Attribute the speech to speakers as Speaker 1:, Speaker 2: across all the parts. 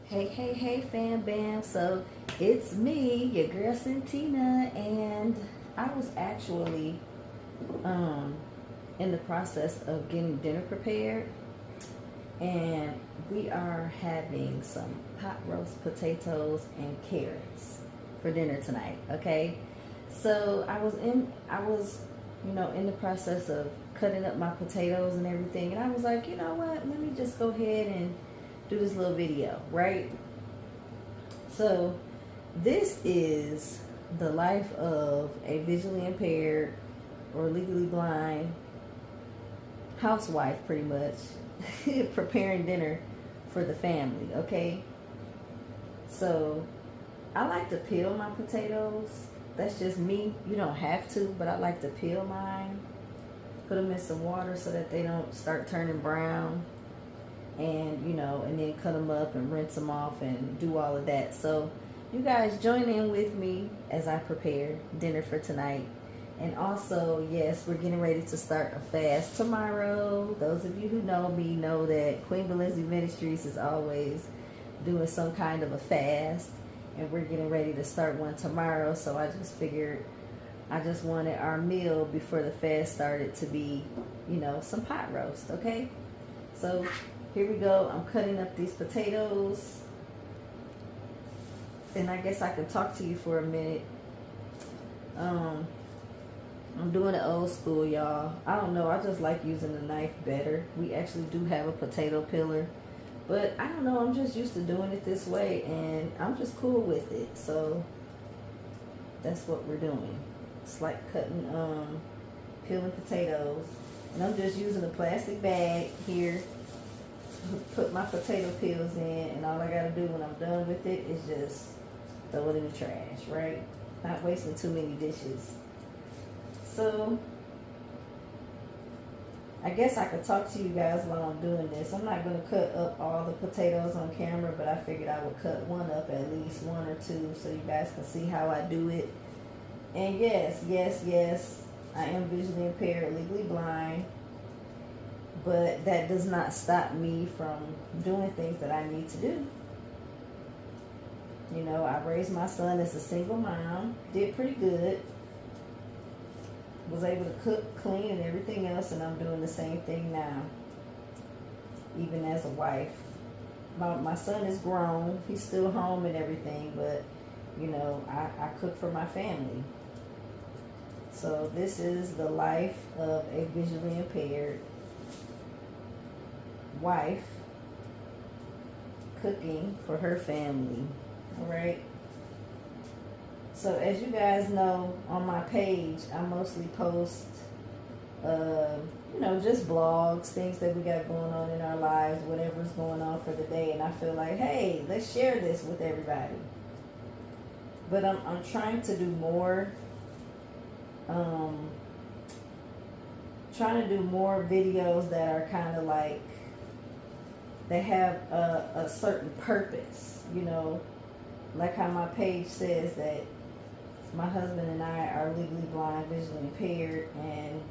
Speaker 1: Hey, fam bam. So it's me, your girl Santina, and I was actually um in the process of getting dinner prepared, and we are having some pot roast potatoes and carrots for dinner tonight. Okay. So I was in the process of cutting up my potatoes and everything, and I was like, you know what, let me just go ahead and do this little video, right? So this is the life of a visually impaired or legally blind housewife, pretty much, preparing dinner for the family, okay? So I like to peel my potatoes. That's just me. You don't have to, but I like to peel mine. Put them in some water so that they don't start turning brown. And then cut them up and rinse them off and do all of that. So you guys join in with me as I prepare dinner for tonight. And also, yes, we're getting ready to start a fast tomorrow. Those of you who know me know that Queen Belindsey Ministries is always doing some kind of a fast. And we're getting ready to start one tomorrow. So I just figured I just wanted our meal before the fast started to be, some pot roast, okay? So here we go. I'm cutting up these potatoes. And I guess I can talk to you for a minute. I'm doing it old school, y'all. I don't know. I just like using the knife better. We actually do have a potato peeler. But I don't know. I'm just used to doing it this way. And I'm just cool with it. So that's what we're doing. It's like peeling potatoes. And I'm just using a plastic bag here. Put my potato peels in, and all I gotta do when I'm done with it is just throw it in the trash, right? Not wasting too many dishes. So I guess I could talk to you guys while I'm doing this. I'm not gonna cut up all the potatoes on camera, but I figured I would cut one up, at least one or two, so you guys can see how I do it. And yes, I am visually impaired, legally blind. But that does not stop me from doing things that I need to do. I raised my son as a single mom. Did pretty good. Was able to cook, clean, and everything else. And I'm doing the same thing now. Even as a wife. My son is grown. He's still home and everything. But, I cook for my family. So this is the life of a visually impaired wife cooking for her family. All right. So as you guys know, on my page I mostly post just blogs, things that we got going on in our lives, whatever's going on for the day. And I feel like, hey, let's share this with everybody. But I'm trying to do more videos that are kind of like they have a certain purpose, like how my page says that my husband and I are legally blind, visually impaired, and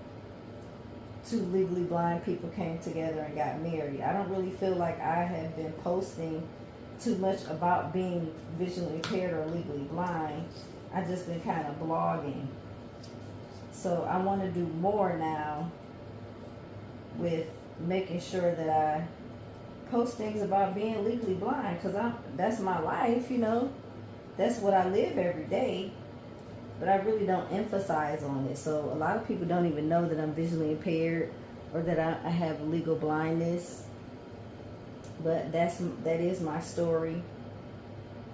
Speaker 1: two legally blind people came together and got married. I don't really feel like I have been posting too much about being visually impaired or legally blind. I've just been kind of blogging. So I want to do more now with making sure that I post things about being legally blind, because that's my life, that's what I live every day, but I really don't emphasize on it. So a lot of people don't even know that I'm visually impaired or that I have legal blindness, but that is my story.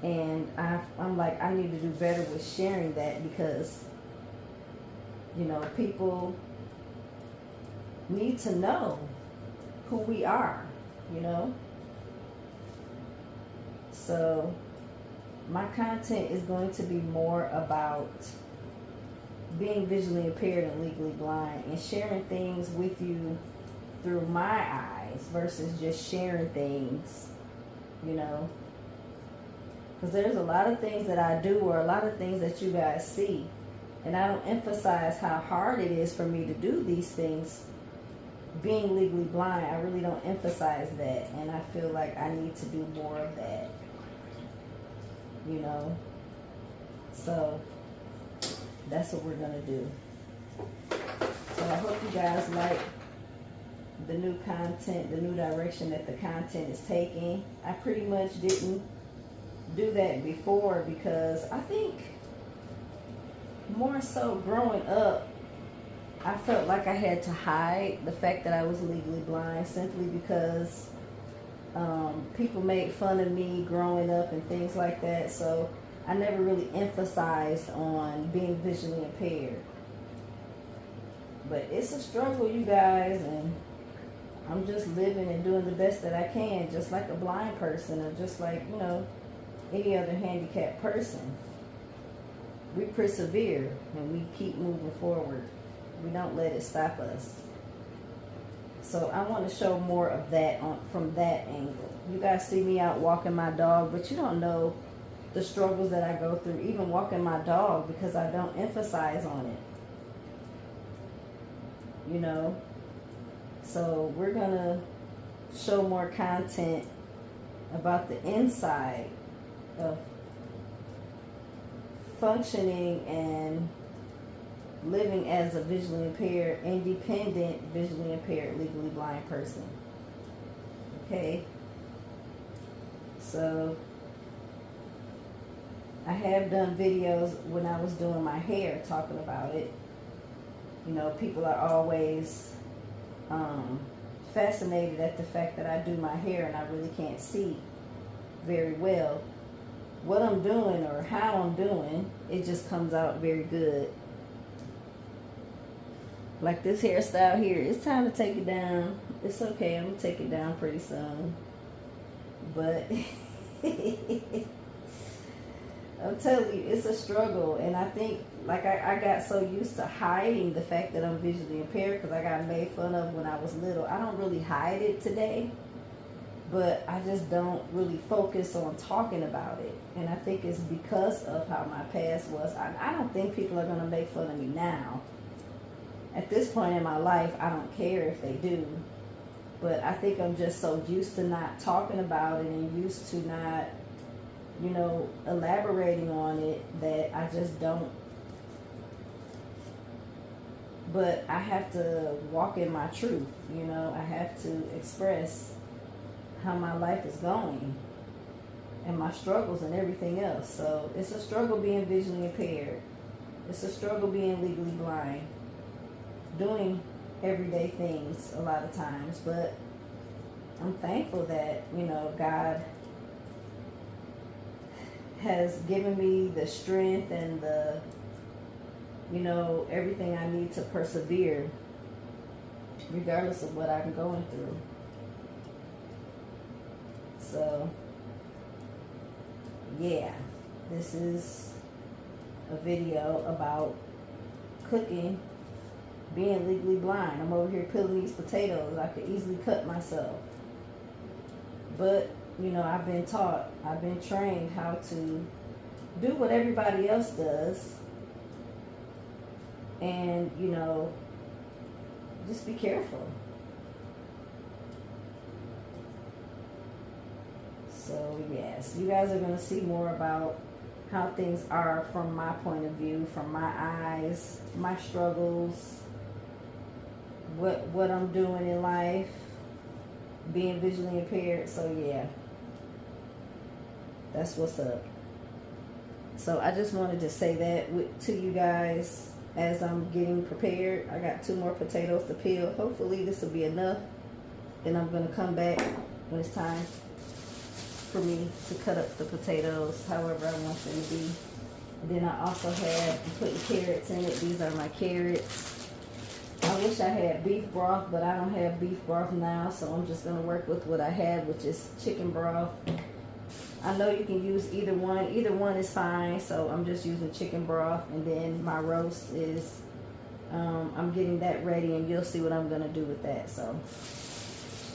Speaker 1: And I'm like, I need to do better with sharing that, because people need to know who we are. So my content is going to be more about being visually impaired and legally blind, and sharing things with you through my eyes versus just sharing things, because there's a lot of things that I do, or a lot of things that you guys see, and I don't emphasize how hard it is for me to do these things being legally blind. I really don't emphasize that, and I feel like I need to do more of that. you know. So that's what we're gonna do. So I hope you guys like the new content, the new direction that the content is taking. I pretty much didn't do that before because I think more so growing up, I felt like I had to hide the fact that I was legally blind simply because people made fun of me growing up and things like that. So I never really emphasized on being visually impaired. But it's a struggle, you guys, and I'm just living and doing the best that I can, just like a blind person or just like, you know, any other handicapped person. We persevere and we keep moving forward. We don't let it stop us. So I want to show more of that from that angle. You guys see me out walking my dog, but you don't know the struggles that I go through, even walking my dog, because I don't emphasize on it. You know? So we're going to show more content about the inside of functioning and living as a visually impaired, independent, visually impaired, legally blind person. Okay? So I have done videos when I was doing my hair talking about it. You know, people are always fascinated at the fact that I do my hair and I really can't see very well what I'm doing or how I'm doing. It just comes out very good. Like this hairstyle here, it's time to take it down. It's okay, I'm gonna take it down pretty soon. But I'm telling you, it's a struggle. And I think, like, I got so used to hiding the fact that I'm visually impaired because I got made fun of when I was little. I don't really hide it today, but I just don't really focus on talking about it. And I think it's because of how my past was. I don't think people are going to make fun of me now. At this point in my life, I don't care if they do. But I think I'm just so used to not talking about it and used to not, you know, elaborating on it that I just don't. But I have to walk in my truth, you know. I have to express how my life is going and my struggles and everything else. So it's a struggle being visually impaired. It's a struggle being legally blind. Doing everyday things a lot of times, but I'm thankful that, you know, God has given me the strength and the, you know, everything I need to persevere regardless of what I'm going through. So yeah, this is a video about cooking, being legally blind. I'm over here peeling these potatoes. I could easily cut myself. But, you know, I've been taught, I've been trained how to do what everybody else does. And, you know, just be careful. So, yes, you guys are going to see more about how things are from my point of view, from my eyes, my struggles, what I'm doing in life, being visually impaired. So yeah, that's what's up. So I just wanted to say that to you guys as I'm getting prepared. I got 2 more potatoes to peel. Hopefully this will be enough. Then I'm going to come back when it's time for me to cut up the potatoes however I want them to be. And then I also have, I'm putting carrots in it. These are my carrots. I wish I had beef broth, but I don't have beef broth now, so I'm just going to work with what I have, which is chicken broth. I know you can use either one. Either one is fine, so I'm just using chicken broth. And then my roast is, I'm getting that ready, and you'll see what I'm going to do with that. So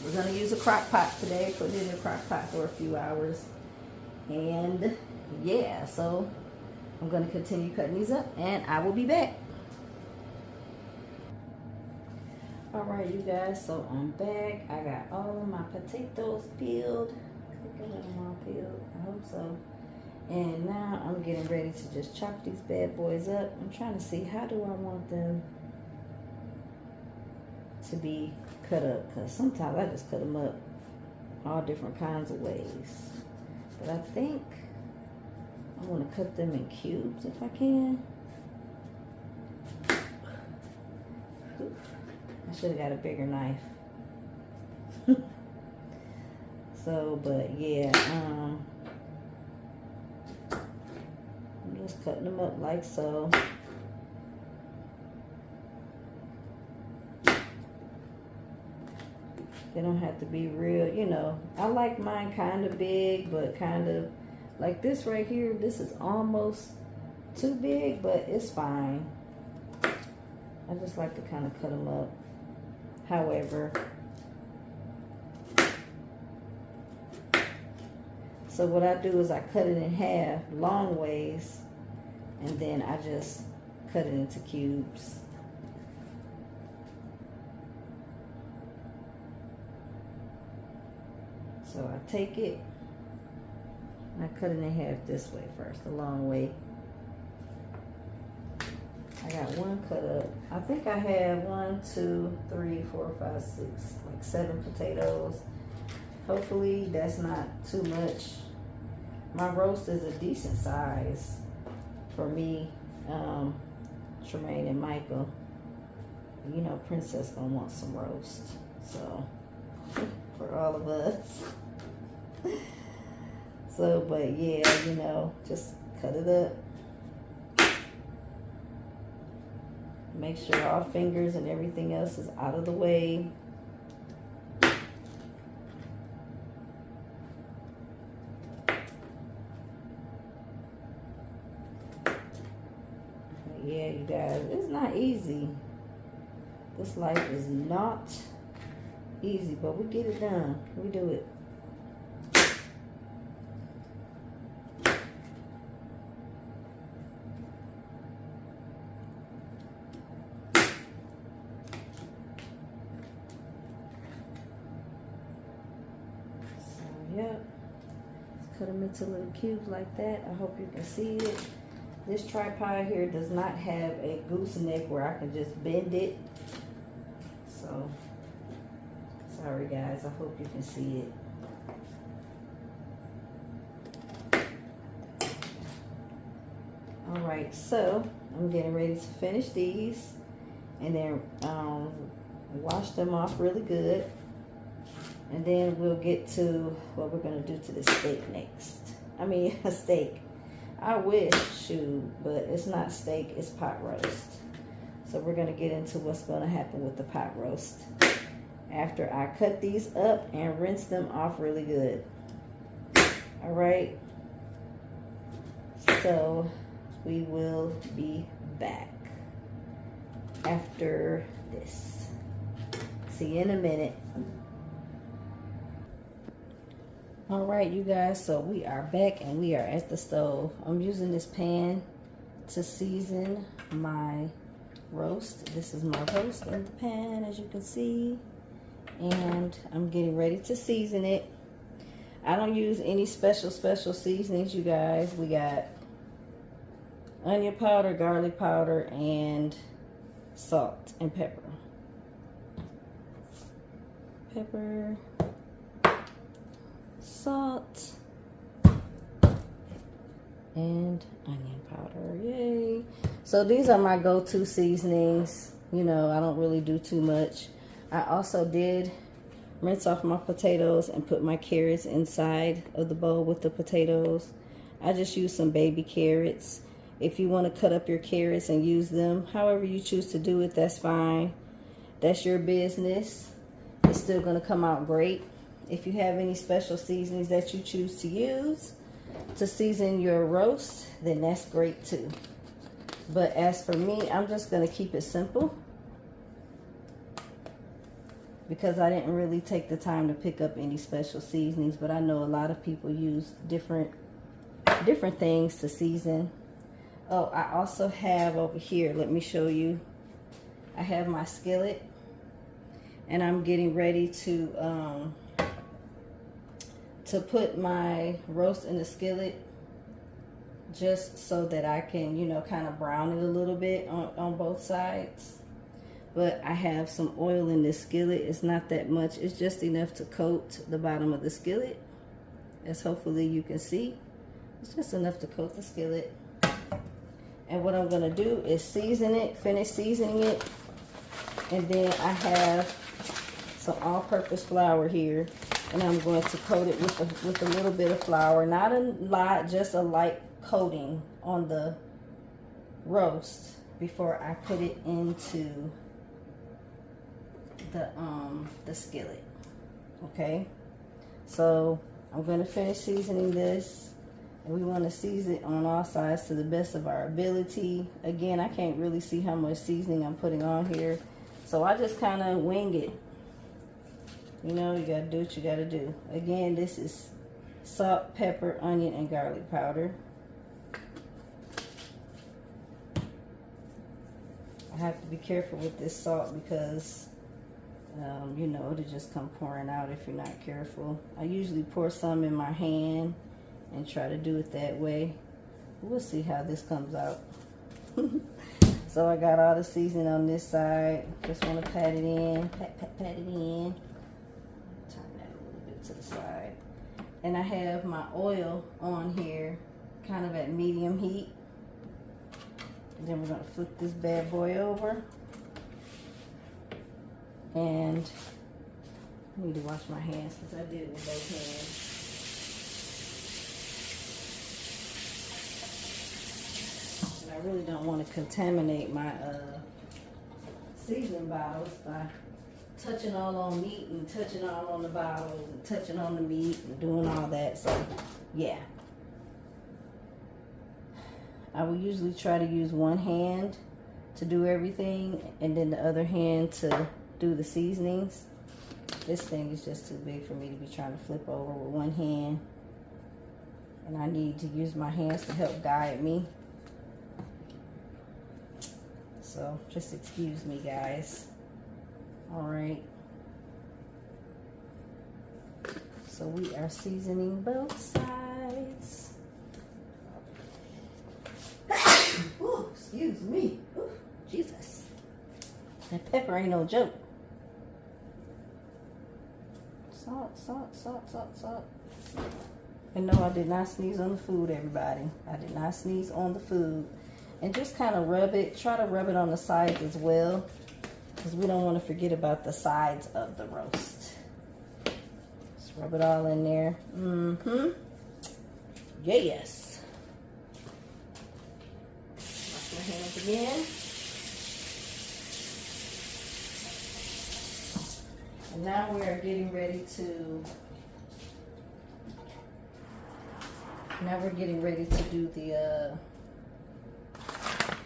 Speaker 1: we're going to use a crock pot today, put it in a crock pot for a few hours. And yeah, so I'm going to continue cutting these up, and I will be back. Alright, you guys, so I'm back. I got all of my potatoes peeled. I think I got them all peeled. I hope so. And now I'm getting ready to just chop these bad boys up. I'm trying to see, how do I want them to be cut up? Because sometimes I just cut them up all different kinds of ways. But I think I want to cut them in cubes if I can. I should have got a bigger knife. So, but yeah, I'm just cutting them up like so. They don't have to be real, you know. I like mine kind of big, but kind of like this right here. This is almost too big, but it's fine. I just like to kind of cut them up. However, so what I do is I cut it in half long ways, and then I just cut it into cubes. So I take it and I cut it in half this way first, the long way. I got one cut up. I think I have 1, 2, 3, 4, 5, 6, like 7 potatoes. Hopefully that's not too much. My roast is a decent size for me, Tremaine and Michael. You know, Princess gonna want some roast, so for all of us. So, but yeah, you know, just cut it up. Make sure all fingers and everything else is out of the way. Yeah, you guys, it's not easy. This life is not easy, but we get it done. We do it. So, yep. Let's cut them into little cubes like that. I hope you can see it. This tripod here does not have a gooseneck where I can just bend it. So, sorry guys, I hope you can see it. Alright, so I'm getting ready to finish these and then wash them off really good. And then we'll get to what we're going to do to the steak next. I mean, a steak. I wish, shoot, but it's not steak, it's pot roast. So we're going to get into what's going to happen with the pot roast after I cut these up and rinse them off really good. All right. So we will be back after this. See you in a minute. All right, you guys, so we are back and we are at the stove. I'm using this pan to season my roast. This is my roast in the pan, as you can see, and I'm getting ready to season it. I don't use any special seasonings, you guys. We got onion powder, garlic powder, and salt and pepper. Pepper, salt, and onion powder. Yay. So these are my go-to seasonings. You know, I don't really do too much. I also did rinse off my potatoes and put my carrots inside of the bowl with the potatoes. I just use some baby carrots. If you want to cut up your carrots and use them, however you choose to do it, that's fine. That's your business. It's still going to come out great. If you have any special seasonings that you choose to use to season your roast, then that's great too. But as for me, I'm just going to keep it simple because I didn't really take the time to pick up any special seasonings, but I know a lot of people use different things to season. Oh, I also have over here, let me show you. I have my skillet and I'm getting ready to put my roast in the skillet just so that I can, you know, kind of brown it a little bit on both sides. But I have some oil in this skillet. It's not that much. It's just enough to coat the bottom of the skillet, as hopefully you can see. It's just enough to coat the skillet. And what I'm gonna do is season it, finish seasoning it. And then I have some all-purpose flour here. And I'm going to coat it with a little bit of flour. Not a lot, just a light coating on the roast before I put it into the skillet. Okay, so I'm going to finish seasoning this, and we want to season it on all sides to the best of our ability. Again, I can't really see how much seasoning I'm putting on here, so I just kind of wing it. You know, you got to do what you got to do. Again, this is salt, pepper, onion, and garlic powder. I have to be careful with this salt because, you know, it'll just come pouring out if you're not careful. I usually pour some in my hand and try to do it that way. We'll see how this comes out. So I got all the seasoning on this side. Just want to pat it in, pat it in. Turn that a little bit to the side. And I have my oil on here, kind of at medium heat. And then we're going to flip this bad boy over. And I need to wash my hands because I did it with both hands. And I really don't want to contaminate my seasoning bottles by touching all on meat and touching all on the bottles and touching on the meat and doing all that. So, yeah. I will usually try to use one hand to do everything and then the other hand to do the seasonings. This thing is just too big for me to be trying to flip over with one hand. And I need to use my hands to help guide me. So just excuse me, guys. All right. So we are seasoning both sides. Ooh, excuse me. Ooh, Jesus. That pepper ain't no joke. Salt, salt, salt, salt, salt. And no, I did not sneeze on the food, everybody. I did not sneeze on the food. And just kind of rub it. Try to rub it on the sides as well, because we don't want to forget about the sides of the roast. Just rub it all in there. Mm-hmm. Yes. Wash my hands again. And now we are getting ready to do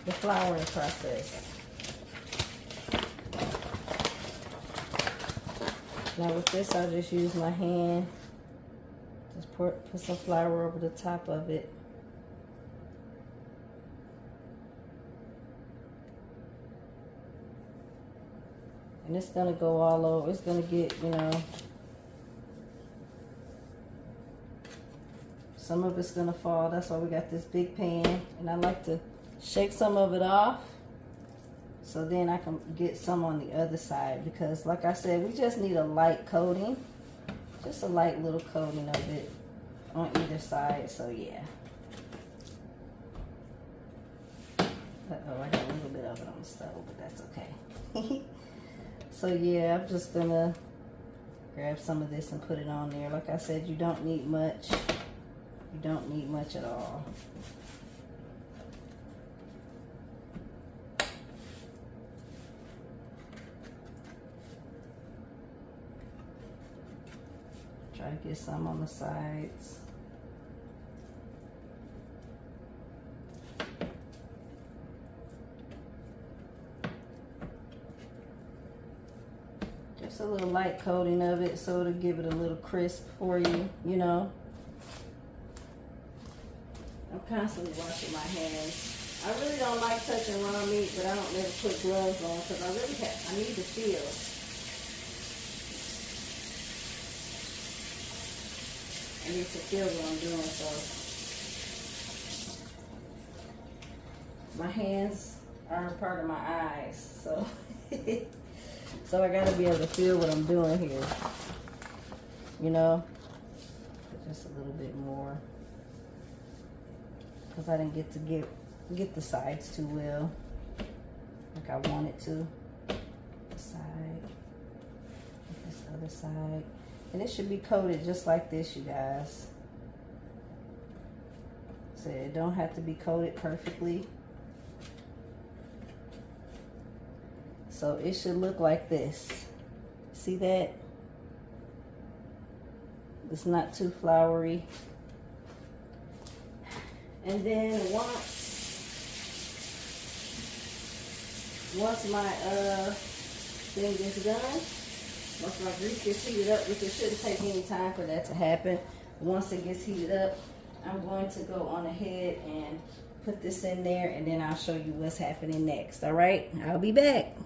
Speaker 1: the flouring process. Now with this, I'll just use my hand. Just put some flour over the top of it. And it's gonna go all over. It's gonna get, you know, some of it's gonna fall. That's why we got this big pan. And I like to shake some of it off, so then I can get some on the other side, because like I said, we just need a light coating, just a light little coating of it on either side. So yeah. Uh-oh, I got a little bit of it on the stove, but that's okay. So yeah, I'm just gonna grab some of this and put it on there. Like I said, you don't need much. You don't need much at all. Try to get some on the sides. Just a little light coating of it so it'll give it a little crisp for you, you know. I'm constantly washing my hands. I really don't like touching raw meat, but I don't never put gloves on because I need to feel. I need to feel what I'm doing, so my hands are a part of my eyes, so so I gotta be able to feel what I'm doing here, you know. Just a little bit more, because I didn't get to get the sides too well like I wanted to. This side, this other side, and it should be coated just like this, you guys. So it don't have to be coated perfectly. So it should look like this. See that? It's not too flowery. And then once my thing is done, once my grease gets heated up, which it shouldn't take any time for that to happen. Once it gets heated up, I'm going to go on ahead and put this in there, and then I'll show you what's happening next. All right, I'll be back.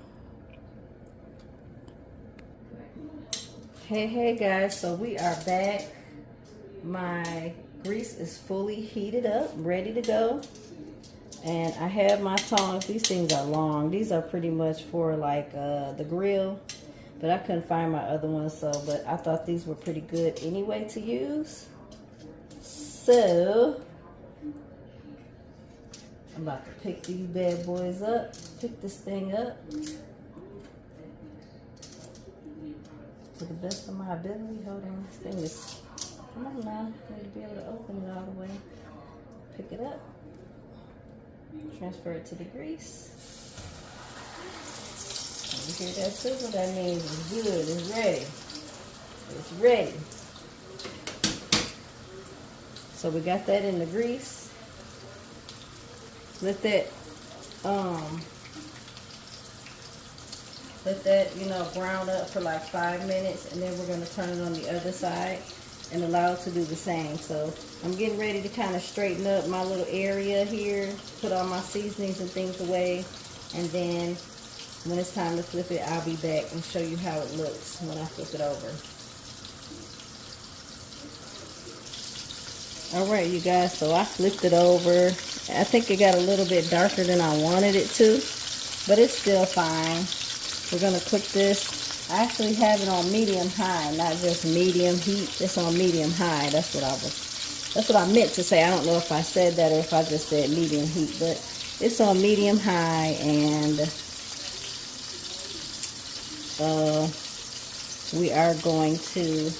Speaker 1: Hey guys, so we are back. My grease is fully heated up, ready to go. And I have my tongs. These things are long. These are pretty much for like the grill, but I couldn't find my other ones, so but I thought these were pretty good anyway to use. So I'm about to pick these bad boys up, pick this thing up to the best of my ability. Hold on, this thing is, come on now, I need to be able to open it all the way. Pick it up, transfer it to the grease. You hear that sizzle? That means it's good, it's ready. It's ready. So we got that in the grease. Let that, you know, brown up for like 5 minutes, and then we're gonna turn it on the other side and allow it to do the same. So I'm getting ready to kind of straighten up my little area here, put all my seasonings and things away, and then when it's time to flip it, I'll be back and show you how it looks when I flip it over. All right, you guys, so I flipped it over. I think it got a little bit darker than I wanted it to, but it's still fine. We're gonna cook this. I actually have it on medium high, not just medium heat. It's on medium high. That's what I meant to say. I don't know if I said that or if I just said medium heat, but it's on medium high, and we are going to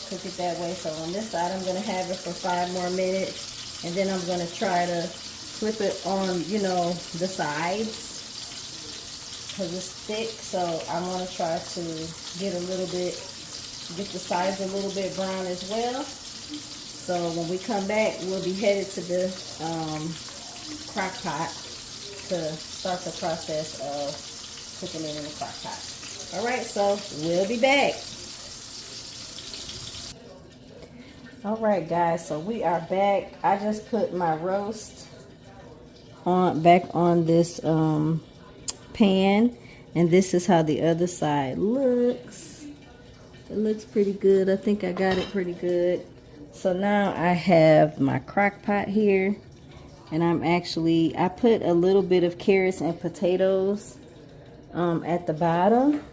Speaker 1: cook it that way. So on this side, I'm gonna have it for 5 more minutes, and then I'm gonna try to flip it on, you know, the sides, because it's thick. So I want to try to get the sides a little bit brown as well. So when we come back, we'll be headed to the crock pot to start the process of cooking it in the crock pot. All right, so we'll be back. All right, guys, so we are back. I just put my roast back on this pan, and this is how the other side looks. It looks pretty good. I think I got it pretty good. So now I have my crock pot here, and I put a little bit of carrots and potatoes at the bottom.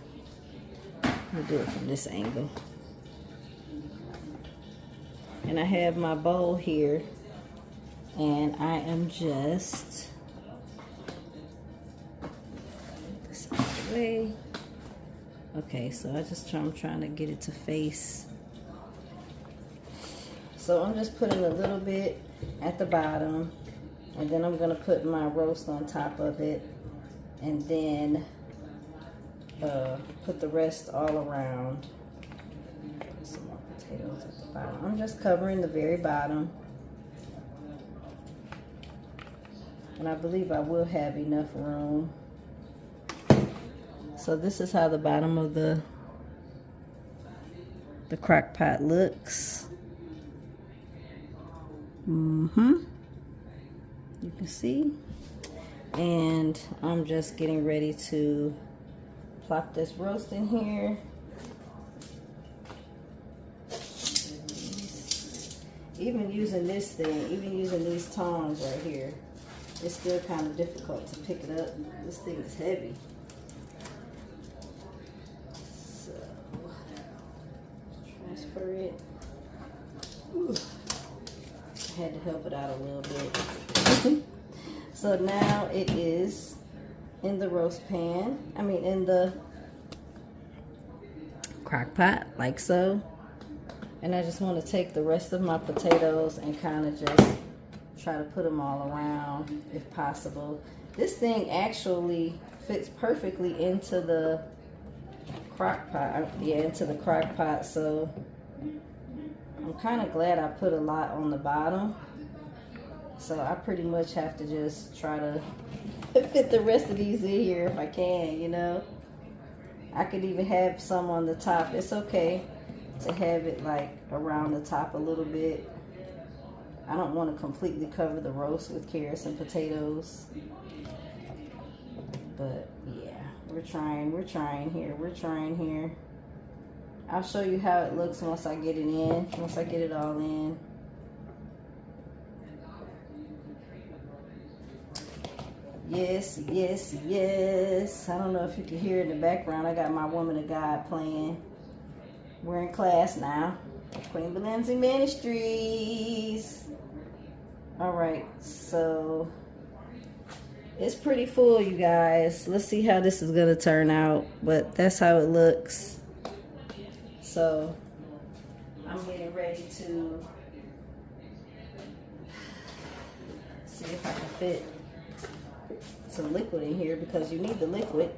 Speaker 1: I'll do it from this angle. And I have my bowl here, and I am just this out of the way. Okay, so I'm trying to get it to face. So I'm just putting a little bit at the bottom, and then I'm gonna put my roast on top of it, and then put the rest all around. Some more potatoes at the bottom. I'm just covering the very bottom, and I believe I will have enough room. So this is how the bottom of the crock pot looks. You can see. And I'm just getting ready to plop this roast in here. Even using this thing, even using these tongs right here, it's still kind of difficult to pick it up. This thing is heavy. So, transfer it. Ooh. I had to help it out a little bit. So now it is in the roast pan. I mean, in the crock pot, like so. And I just want to take the rest of my potatoes and kind of just try to put them all around if possible. This thing actually fits perfectly into the crock pot. Yeah, into the crock pot. So I'm kind of glad I put a lot on the bottom. So I pretty much have to just try to fit the rest of these in here if I can, you know. I could even have some on the top. It's okay to have it like around the top a little bit. I don't want to completely cover the roast with carrots and potatoes. But yeah, we're trying here. I'll show you how it looks once I get it in, once I get it all in. Yes, yes, yes. I don't know if you can hear in the background. I got my Woman of God playing. We're in class now. Queen Belenzi Ministries. All right, so it's pretty full, you guys. Let's see how this is gonna turn out, but that's how it looks. So I'm getting ready to see if I can fit some liquid in here because you need the liquid.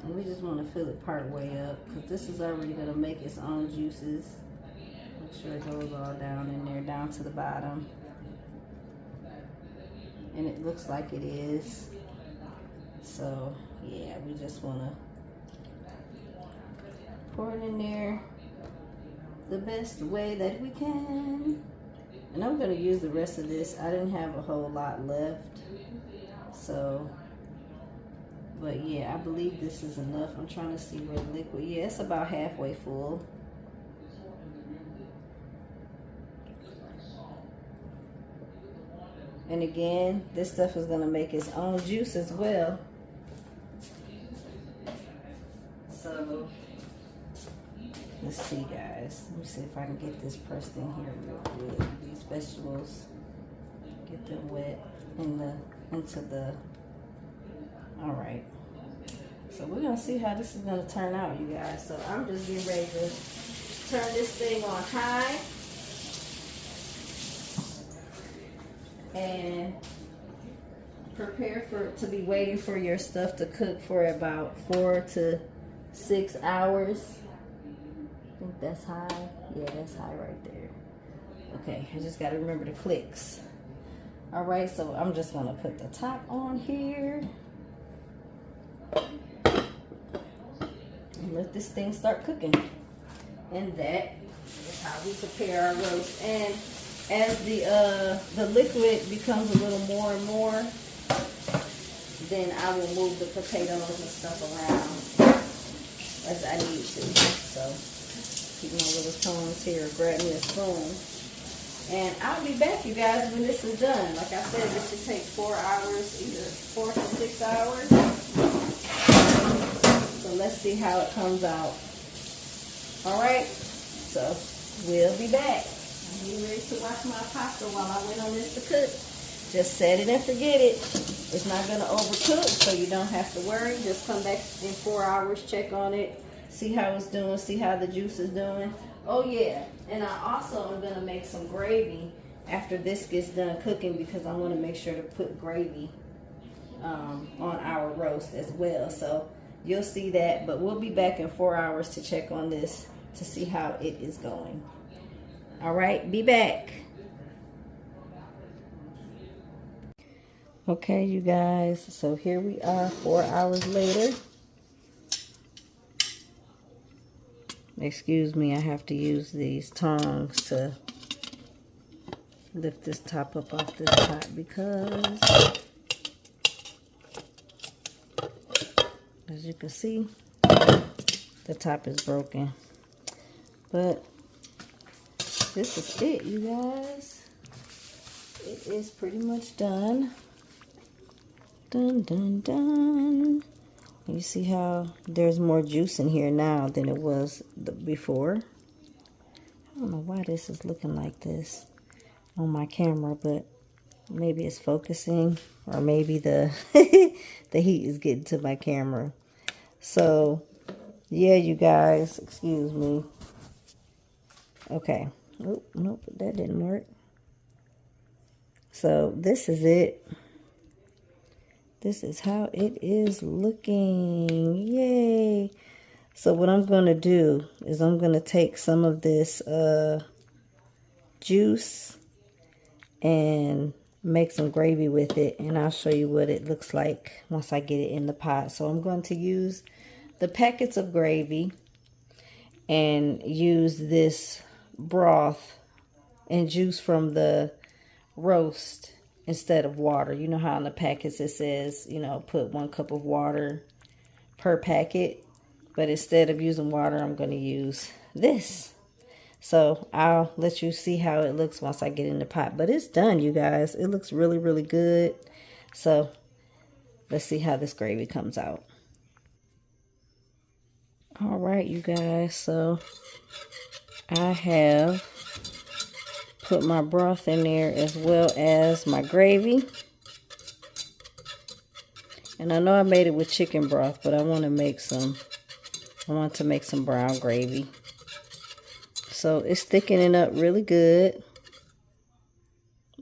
Speaker 1: And we just want to fill it part way up because this is already going to make its own juices. Make sure it goes all down in there, down to the bottom. And it looks like it is. So yeah, we just want to pour it in there the best way that we can. And I'm going to use the rest of this. I didn't have a whole lot left. So, but yeah, I believe this is enough. I'm trying to see where the liquid, yeah, it's about halfway full. And again, this stuff is going to make its own juice as well. So, let's see, guys. Let me see if I can get this pressed in here real good. These vegetables, get them wet into the. All right. So we're gonna see how this is gonna turn out, you guys. So I'm just getting ready to turn this thing on high and prepare to be waiting for your stuff to cook for about 4 to 6 hours. I think that's high. Yeah, that's high right there. Okay, I just got to remember the clicks. All right, so I'm just going to put the top on here. And let this thing start cooking. And that is how we prepare our roast. And as the liquid becomes a little more and more, then I will move the potatoes and stuff around as I need to. So keep my little tongs here, grab me a spoon. And I'll be back, you guys, when this is done. Like I said, this should take 4 hours, either 4 to 6 hours. So let's see how it comes out. All right, so we'll be back. I'm getting ready to watch my pasta while I wait on this to cook. Just set it and forget it. It's not going to overcook, so you don't have to worry. Just come back in 4 hours, check on it, see how it's doing, see how the juice is doing. Oh yeah, and I also am going to make some gravy after this gets done cooking because I want to make sure to put gravy on our roast as well. So you'll see that, but we'll be back in 4 hours to check on this to see how it is going. All right, be back. Okay, you guys, so here we are 4 hours later. Excuse me, I have to use these tongs to lift this top up off this pot because, as you can see, the top is broken. But this is it, you guys. It is pretty much done. Dun, dun, dun. You see how there's more juice in here now than it was before. I don't know why this is looking like this on my camera, but maybe it's focusing, or maybe the the heat is getting to my camera. So yeah, you guys, excuse me. Okay. Oh, nope, that didn't work. So this is it. This is how it is looking. Yay. So what I'm going to do is I'm going to take some of this juice and make some gravy with it. And I'll show you what it looks like once I get it in the pot. So I'm going to use the packets of gravy and use this broth and juice from the roast instead of water. You know how in the packets it says, you know, put 1 cup of water per packet, but instead of using water, I'm going to use this. So I'll let you see how it looks once I get in the pot. But it's done, you guys. It looks really, really good. So let's see how this gravy comes out. All right, you guys. So I have put my broth in there as well as my gravy. And I know I made it with chicken broth, but I want to make some brown gravy. So it's thickening up really good.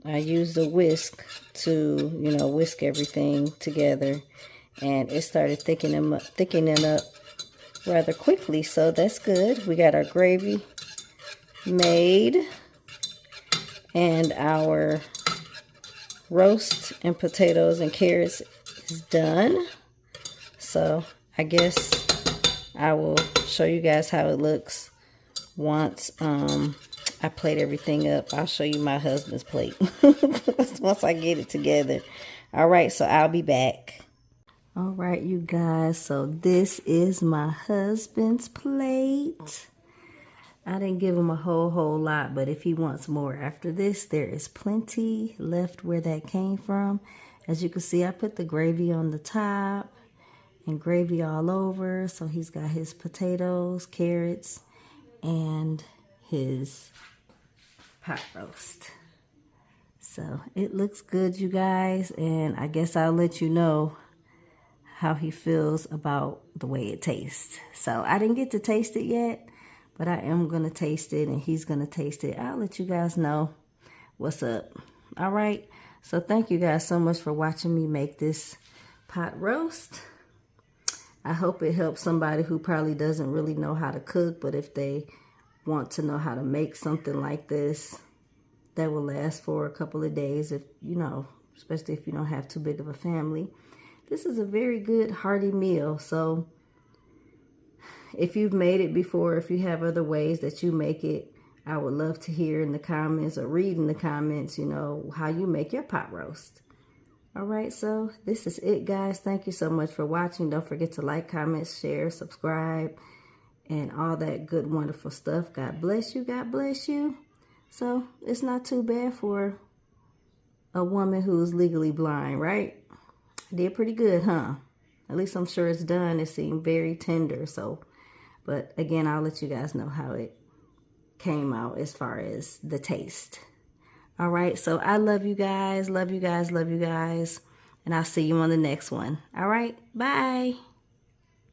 Speaker 1: I used a whisk to, you know, whisk everything together, and it started thickening up rather quickly. So that's good. We got our gravy made, and our roast and potatoes and carrots is done. So I guess I will show you guys how it looks once I plate everything up. I'll show you my husband's plate once I get it together. All right, so I'll be back. All right, you guys, so this is my husband's plate. I didn't give him a whole lot, but if he wants more after this, there is plenty left where that came from. As you can see, I put the gravy on the top and gravy all over. So he's got his potatoes, carrots, and his pot roast. So it looks good, you guys, and I guess I'll let you know how he feels about the way it tastes. So I didn't get to taste it yet, but I am going to taste it, and he's going to taste it. I'll let you guys know what's up. All right. So thank you guys so much for watching me make this pot roast. I hope it helps somebody who probably doesn't really know how to cook, but if they want to know how to make something like this that will last for a couple of days, if you know, especially if you don't have too big of a family. This is a very good hearty meal. So if you've made it before, if you have other ways that you make it, I would love to hear in the comments or read in the comments, you know, how you make your pot roast. All right, so this is it, guys. Thank you so much for watching. Don't forget to like, comment, share, subscribe, and all that good, wonderful stuff. God bless you. God bless you. So it's not too bad for a woman who's legally blind, right? Did pretty good, huh? At least I'm sure it's done. It seemed very tender. So, but again, I'll let you guys know how it came out as far as the taste. All right, so I love you guys, love you guys, love you guys, and I'll see you on the next one. All right, bye.